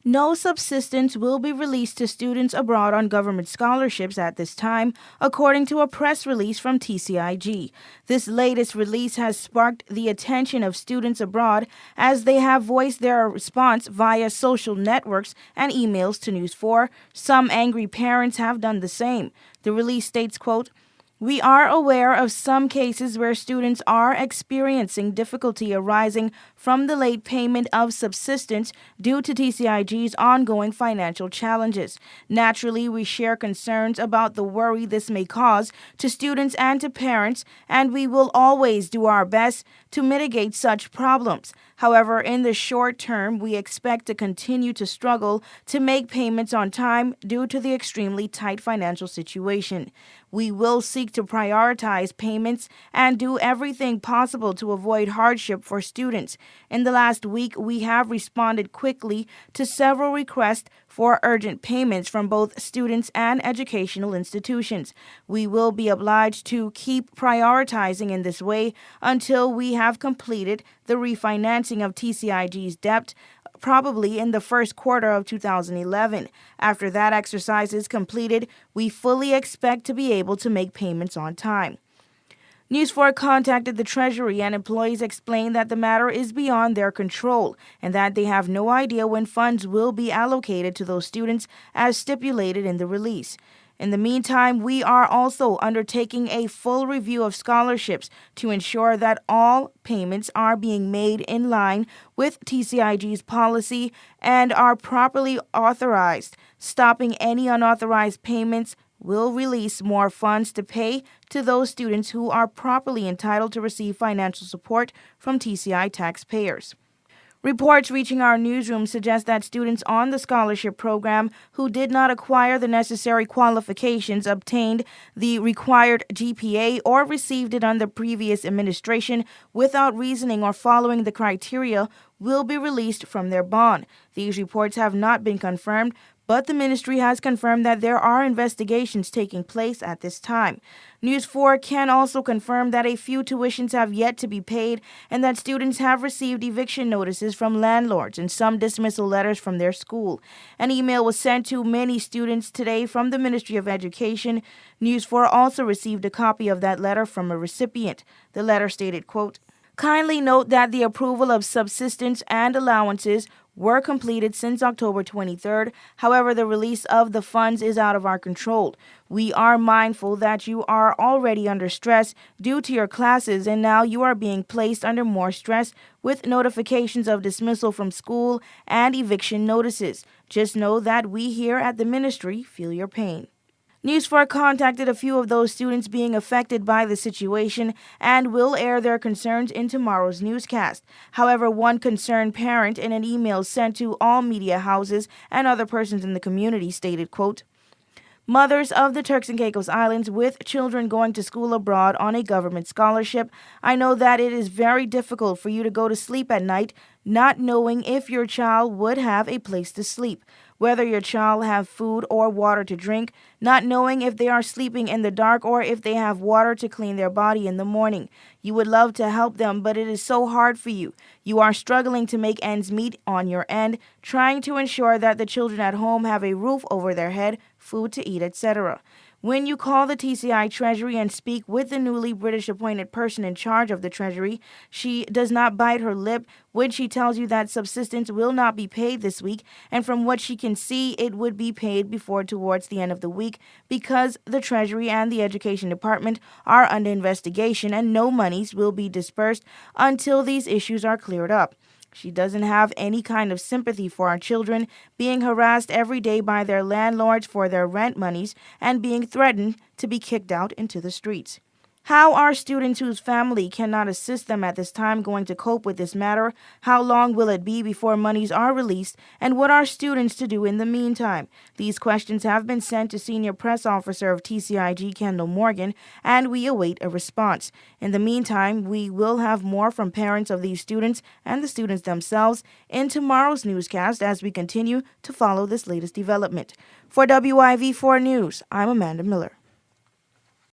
No subsistence will be released to students abroad on government scholarships at this time, according to a press release from TCIG. This latest release has sparked the attention of students abroad as they have voiced their response via social networks and emails to News 4. Some angry parents have done the same. The release states, quote, "We are aware of some cases where students are experiencing difficulty arising from the late payment of subsistence due to TCIG's ongoing financial challenges. Naturally, we share concerns about the worry this may cause to students and to parents, and we will always do our best to mitigate such problems. However, in the short term, we expect to continue to struggle to make payments on time due to the extremely tight financial situation. We will seek to prioritize payments and do everything possible to avoid hardship for students. In the last week, we have responded quickly to several requests for urgent payments from both students and educational institutions. We will be obliged to keep prioritizing in this way until we have completed the refinancing of TCIG's debt, probably in the first quarter of 2011. After that exercise is completed, we fully expect to be able to make payments on time." News 4 contacted the Treasury, and employees explained that the matter is beyond their control and that they have no idea when funds will be allocated to those students as stipulated in the release. In the meantime, we are also undertaking a full review of scholarships to ensure that all payments are being made in line with TCIG's policy and are properly authorized. Stopping any unauthorized payments will release more funds to pay to those students who are properly entitled to receive financial support from TCI taxpayers. Reports reaching our newsroom suggest that students on the scholarship program who did not acquire the necessary qualifications, obtained the required GPA, or received it under previous administration without reasoning or following the criteria will be released from their bond. These reports have not been confirmed, but the ministry has confirmed that there are investigations taking place at this time. News 4 can also confirm that a few tuitions have yet to be paid and that students have received eviction notices from landlords and some dismissal letters from their school. An email was sent to many students today from the Ministry of Education. News 4 also received a copy of that letter from a recipient. The letter stated, quote, "Kindly note that the approval of subsistence and allowances were completed since October 23rd. However, the release of the funds is out of our control. We are mindful that you are already under stress due to your classes, and now you are being placed under more stress with notifications of dismissal from school and eviction notices. Just know that we here at the ministry feel your pain." News 4 contacted a few of those students being affected by the situation and will air their concerns in tomorrow's newscast. However, one concerned parent in an email sent to all media houses and other persons in the community stated, quote, "Mothers of the Turks and Caicos Islands with children going to school abroad on a government scholarship, I know that it is very difficult for you to go to sleep at night not knowing if your child would have a place to sleep, whether your child have food or water to drink, not knowing if they are sleeping in the dark or if they have water to clean their body in the morning. You would love to help them, but it is so hard for you. You are struggling to make ends meet on your end, trying to ensure that the children at home have a roof over their head, food to eat, etc. When you call the TCI Treasury and speak with the newly British appointed person in charge of the Treasury, she does not bite her lip when she tells you that subsistence will not be paid this week, and from what she can see, it would be paid before towards the end of the week because the Treasury and the Education Department are under investigation and no monies will be dispersed until these issues are cleared up. She doesn't have any kind of sympathy for our children being harassed every day by their landlords for their rent monies and being threatened to be kicked out into the streets. How are students whose family cannot assist them at this time going to cope with this matter? How long will it be before monies are released? And what are students to do in the meantime? These questions have been sent to Senior Press Officer of TCIG, Kendall Morgan, and we await a response. In the meantime, we will have more from parents of these students and the students themselves in tomorrow's newscast as we continue to follow this latest development. For WIV4 News, I'm Amanda Miller.